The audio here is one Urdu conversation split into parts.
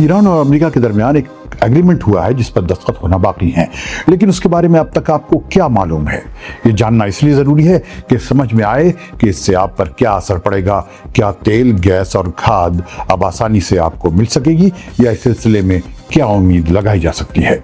ایران اور امریکہ کے درمیان ایک ایگریمنٹ ہوا ہے جس پر دستخط ہونا باقی ہیں، لیکن اس کے بارے میں اب تک آپ کو کیا معلوم ہے؟ یہ جاننا اس لیے ضروری ہے کہ سمجھ میں آئے کہ اس سے آپ پر کیا اثر پڑے گا۔ کیا تیل، گیس اور کھاد اب آسانی سے آپ کو مل سکے گی یا اس سلسلے میں کیا امید لگائی جا سکتی ہے؟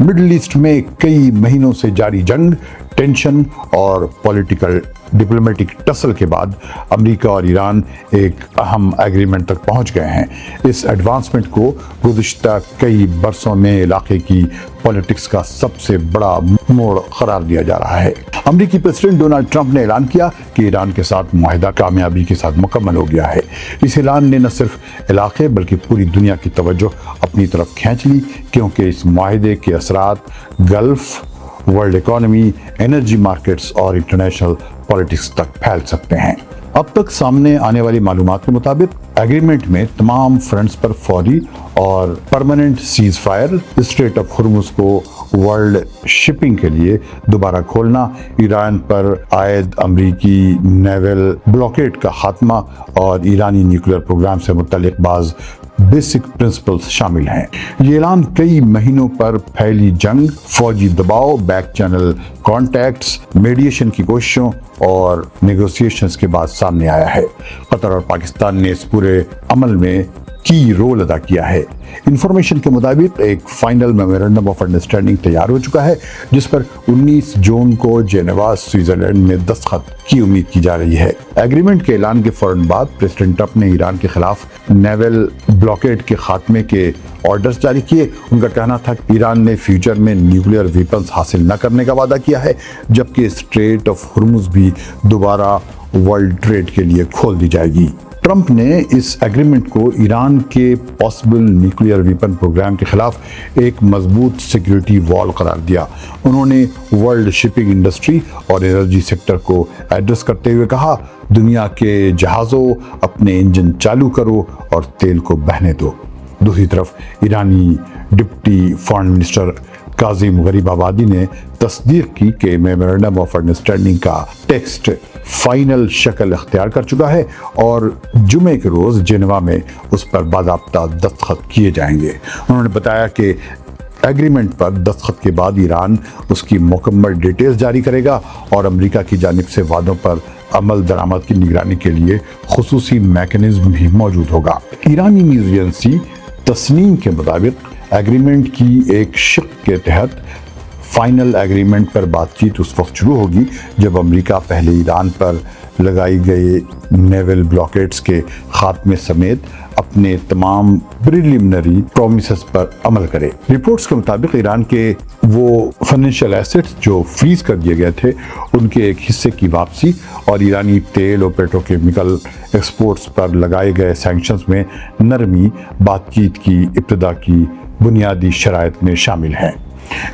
مڈل ایسٹ میں کئی مہینوں سے جاری جنگ، ٹینشن اور پولیٹیکل ڈپلومیٹک ٹسل کے بعد امریکہ اور ایران ایک اہم ایگریمنٹ تک پہنچ گئے ہیں۔ اس ایڈوانسمنٹ کو گزشتہ کئی برسوں میں علاقے کی پولیٹکس کا سب سے بڑا موڑ قرار دیا جا رہا ہے۔ امریکی صدر ڈونلڈ ٹرمپ نے اعلان کیا کہ ایران کے ساتھ معاہدہ کامیابی کے ساتھ مکمل ہو گیا ہے۔ اس اعلان نے نہ صرف علاقے بلکہ پوری دنیا کی توجہ اپنی طرف کھینچ لی، کیونکہ اس معاہدے کے اثرات golf, world economy, energy markets اور انٹرنیشنل پولیٹکس تک پھیل سکتے ہیں۔ اب تک سامنے آنے والی معلومات کے مطابق ایگریمنٹ میں تمام فرنٹس پر فوری اور permanent ceasefire, strait of Hormuz کو ورلڈ شپنگ کے لیے دوبارہ کھولنا، ایران پر عائد امریکی نیول بلاکیڈ کا خاتمہ اور ایرانی نیوکلیئر پروگرام سے متعلق بعض بیسک پرنسپلز شامل ہیں۔ یہ اعلان کئی مہینوں پر پھیلی جنگ، فوجی دباؤ، بیک چینل کانٹیکٹس، میڈیشن کی کوششوں اور نیگوسیشنز کے بعد سامنے آیا ہے۔ قطر اور پاکستان نے اس پورے عمل میں کی رول ادا کیا ہے۔ انفارمیشن کے مطابق ایک فائنل میمورنڈم آف انڈرسٹینڈنگ تیار ہو چکا ہے جس پر 19 جون کو جنیوا، سوئٹزرلینڈ میں دستخط کی امید کی جا رہی ہے۔ ایگریمنٹ کے اعلان کے فوراً بعد پریزیڈنٹ ٹرمپ نے ایران کے خلاف نیول بلاکیڈ کے خاتمے کے آرڈرز جاری کیے۔ ان کا کہنا تھا کہ ایران نے فیوچر میں نیوکلیئر ویپنز حاصل نہ کرنے کا وعدہ کیا ہے، جبکہ اسٹریٹ آف ہرمز بھی دوبارہ ورلڈ ٹریڈ کے لیے کھول دی جائے گی۔ ٹرمپ نے اس ایگریمنٹ کو ایران کے پاسبل نیوکلیئر ویپن پروگرام کے خلاف ایک مضبوط سیکیورٹی وال قرار دیا۔ انہوں نے ورلڈ شپنگ انڈسٹری اور انرجی سیکٹر کو ایڈریس کرتے ہوئے کہا، دنیا کے جہازوں اپنے انجن چالو کرو اور تیل کو بہنے دو۔ دوسری طرف ایرانی ڈپٹی فارن منسٹر کاظم غریب آبادی نے تصدیق کی کہ میمورنڈم آف انڈرسٹینڈنگ کا ٹیکسٹ فائنل شکل اختیار کر چکا ہے اور جمعے کے روز جنیوا میں اس پر باضابطہ دستخط کیے جائیں گے۔ انہوں نے بتایا کہ ایگریمنٹ پر دستخط کے بعد ایران اس کی مکمل ڈیٹیلز جاری کرے گا اور امریکہ کی جانب سے وعدوں پر عمل درآمد کی نگرانی کے لیے خصوصی میکانزم بھی موجود ہوگا۔ ایرانی نیوز ایجنسی تسنیم کے مطابق ایگریمنٹ کی ایک شق کے تحت فائنل ایگریمنٹ پر بات چیت اس وقت شروع ہوگی جب امریکہ پہلے ایران پر لگائی گئے نیول بلاکیڈز کے خاتمے سمیت اپنے تمام پریلیمنری پرومیسز پر عمل کرے۔ رپورٹس کے مطابق ایران کے وہ فائنینشیل ایسٹس جو فریز کر دیے گئے تھے ان کے ایک حصے کی واپسی اور ایرانی تیل اور پیٹروکیمیکل ایکسپورٹس پر لگائے گئے سینکشنز میں نرمی بات چیت کی ابتدا کی بنیادی شرائط میں شامل ہیں۔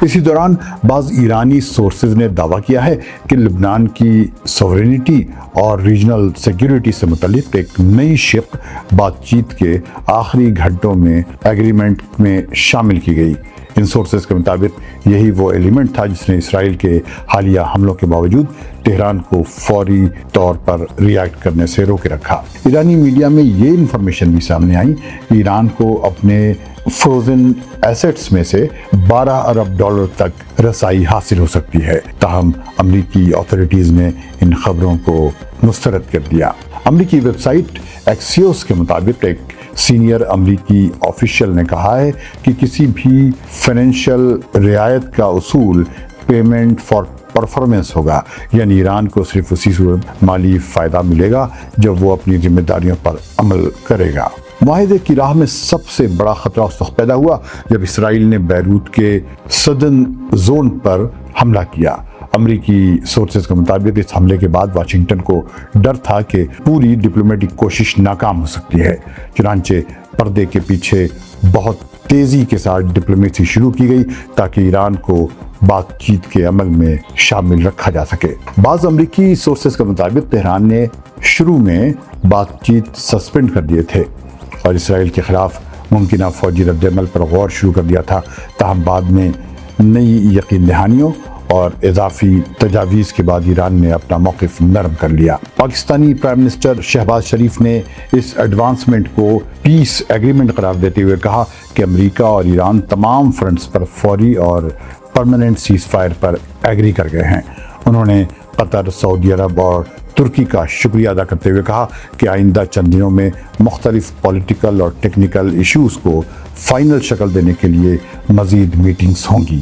اسی دوران بعض ایرانی سورسز نے دعویٰ کیا ہے کہ لبنان کی سوورینٹی اور ریجنل سیکیورٹی سے متعلق ایک نئی شق بات چیت کے آخری گھنٹوں میں ایگریمنٹ میں شامل کی گئی۔ ان سورسز کے مطابق یہی وہ ایلیمنٹ تھا جس نے اسرائیل کے حالیہ حملوں کے باوجود تہران کو فوری طور پر ریئیکٹ کرنے سے روکے رکھا۔ ایرانی میڈیا میں یہ انفارمیشن بھی سامنے آئی کہ ایران کو اپنے فروزن ایسٹس میں سے 12 ارب ڈالر تک رسائی حاصل ہو سکتی ہے، تاہم امریکی اتھارٹیز نے ان خبروں کو مسترد کر دیا۔ امریکی ویب سائٹ ایکسیوس کے مطابق ایک سینئر امریکی آفیشل نے کہا ہے کہ کسی بھی فائنینشیل رعایت کا اصول پیمنٹ فار پرفارمنس ہوگا، یعنی ایران کو صرف اسی صورت مالی فائدہ ملے گا جب وہ اپنی ذمہ داریوں پر عمل کرے گا۔ معاہدے کی راہ میں سب سے بڑا خطرہ اس وقت پیدا ہوا جب اسرائیل نے بیروت کے سدن زون پر حملہ کیا۔ امریکی سورسز کے مطابق اس حملے کے بعد واشنگٹن کو ڈر تھا کہ پوری ڈپلومیٹک کوشش ناکام ہو سکتی ہے، چنانچہ پردے کے پیچھے بہت تیزی کے ساتھ ڈپلومیسی شروع کی گئی تاکہ ایران کو بات چیت کے عمل میں شامل رکھا جا سکے۔ بعض امریکی سورسز کے مطابق تہران نے شروع میں بات چیت سسپینڈ کر دیے تھے اور اسرائیل کے خلاف ممکنہ فوجی رد عمل پر غور شروع کر دیا تھا، تاہم بعد میں نئی یقین دہانیوں اور اضافی تجاویز کے بعد ایران نے اپنا موقف نرم کر لیا۔ پاکستانی پرائم منسٹر شہباز شریف نے اس ایڈوانسمنٹ کو پیس ایگریمنٹ قرار دیتے ہوئے کہا کہ امریکہ اور ایران تمام فرنٹس پر فوری اور پرماننٹ سیز فائر پر ایگری کر گئے ہیں۔ انہوں نے قطر، سعودی عرب اور ترکی کا شکریہ ادا کرتے ہوئے کہا کہ آئندہ چند دنوں میں مختلف پولیٹیکل اور ٹیکنیکل ایشوز کو فائنل شکل دینے کے لیے مزید میٹنگز ہوں گی۔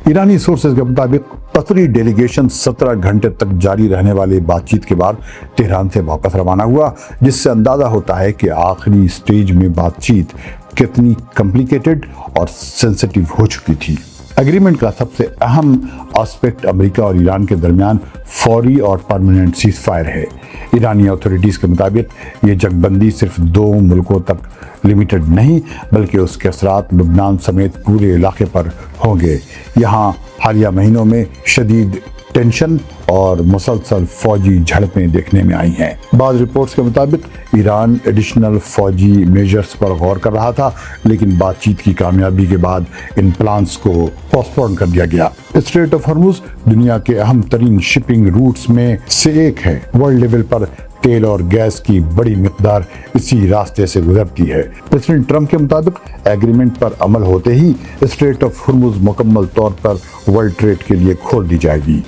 ایرانی سورسز کے مطابق قطری ڈیلیگیشن 17 گھنٹے تک جاری رہنے والے بات چیت کے بعد تہران سے واپس روانہ ہوا، جس سے اندازہ ہوتا ہے کہ آخری سٹیج میں بات چیت کتنی کمپلیکیٹڈ اور سینسٹیو ہو چکی تھی۔ ایگریمنٹ کا سب سے اہم آسپیکٹ امریکہ اور ایران کے درمیان فوری اور پرماننٹ سیز فائر ہے۔ ایرانی اتھارٹیز کے مطابق یہ جنگ بندی صرف 2 ملکوں تک لمیٹڈ نہیں بلکہ اس کے اثرات لبنان سمیت پورے علاقے پر ہوں گے۔ یہاں حالیہ مہینوں میں شدید ٹینشن اور مسلسل فوجی جھڑپیں دیکھنے میں آئی ہیں۔ بعض رپورٹس کے مطابق ایران ایڈیشنل فوجی میجرز پر غور کر رہا تھا، لیکن بات چیت کی کامیابی کے بعد ان پلانز کو پوسٹ پون کر دیا گیا۔ اسٹریٹ آف ہرمز دنیا کے اہم ترین شپنگ روٹس میں سے ایک ہے۔ ورلڈ لیول پر تیل اور گیس کی بڑی مقدار اسی راستے سے گزرتی ہے۔ پریزیڈنٹ ٹرمپ کے مطابق ایگریمنٹ پر عمل ہوتے ہی اسٹریٹ آف ہرمز مکمل طور پر ورلڈ ٹریڈ کے لیے کھول دی جائے گی۔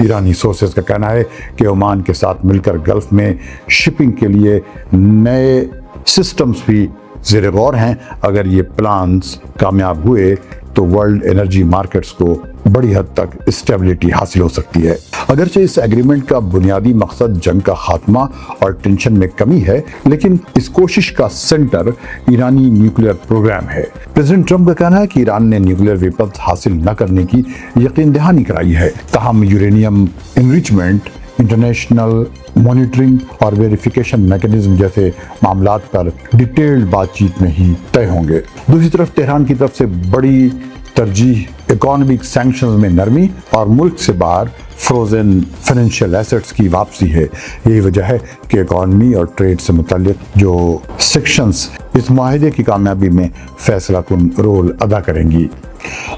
ایرانی سورسز کا کہنا ہے کہ عمان کے ساتھ مل کر گلف میں شپنگ کے لیے نئے سسٹمز بھی زیر غور ہیں۔ اگر یہ پلانز کامیاب ہوئے تو ورلڈ انرجی مارکیٹس کو بڑی حد تک اسٹیبلٹی حاصل ہو سکتی ہے۔ اگرچہ اس ایگریمنٹ کا بنیادی مقصد جنگ کا خاتمہ اور ٹینشن میں کمی ہے، لیکن اس کوشش کا سینٹر ایرانی نیوکلیئر پروگرام ہے۔ پریزیڈنٹ ٹرمپ کا کہنا ہے کہ ایران نے نیوکلیئر ویپنز حاصل نہ کرنے کی یقین دہانی کرائی ہے، تاہم یورینیم انریچمنٹ، انٹرنیشنل مانیٹرنگ اور ویریفیکیشن میکانزم جیسے معاملات پر ڈیٹیلڈ بات چیت میں ہی طے ہوں گے۔ دوسری طرف تہران کی طرف سے بڑی ترجیح اکانومک سینکشنز میں نرمی اور ملک سے باہر فروزن فائنینشیل ایسٹس کی واپسی ہے۔ یہی وجہ ہے کہ اکانومی اور ٹریڈ سے متعلق جو سیکشنز اس معاہدے کی کامیابی میں فیصلہ کن رول ادا کریں گی۔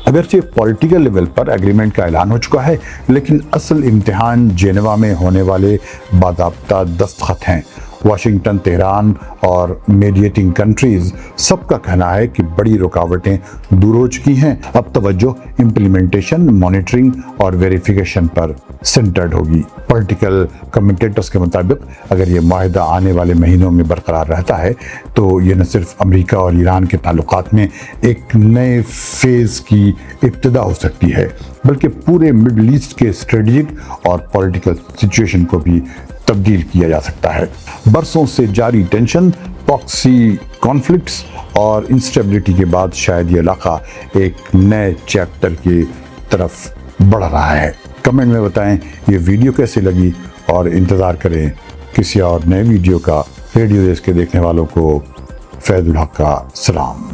اگرچہ پولیٹیکل لیول پر ایگریمنٹ کا اعلان ہو چکا ہے، لیکن اصل امتحان جینوا میں ہونے والے باضابطہ دستخط ہیں۔ واشنگٹن، تہران اور میڈیٹنگ کنٹریز سب کا کہنا ہے کہ بڑی رکاوٹیں دور ہو چکی ہیں۔ اب توجہ امپلیمنٹیشن، مانیٹرنگ اور ویریفیکیشن پر سینٹرڈ ہوگی۔ پولیٹیکل کمنٹیٹرز کے مطابق اگر یہ معاہدہ آنے والے مہینوں میں برقرار رہتا ہے تو یہ نہ صرف امریکہ اور ایران کے تعلقات میں ایک نئے فیز کی ابتدا ہو سکتی ہے، بلکہ پورے مڈل ایسٹ کے اسٹریٹجک اور پولیٹیکل سچویشن کو بھی تبدیل کیا جا سکتا ہے۔ برسوں سے جاری ٹینشن، پراکسی کانفلکٹس اور انسٹیبلٹی کے بعد شاید یہ علاقہ ایک نئے چیپٹر کی طرف بڑھ رہا ہے۔ کمنٹ میں بتائیں یہ ویڈیو کیسی لگی اور انتظار کریں کسی اور نئے ویڈیو کا۔ ریڈیو دیش کے دیکھنے والوں کو فیض الحق کا سلام۔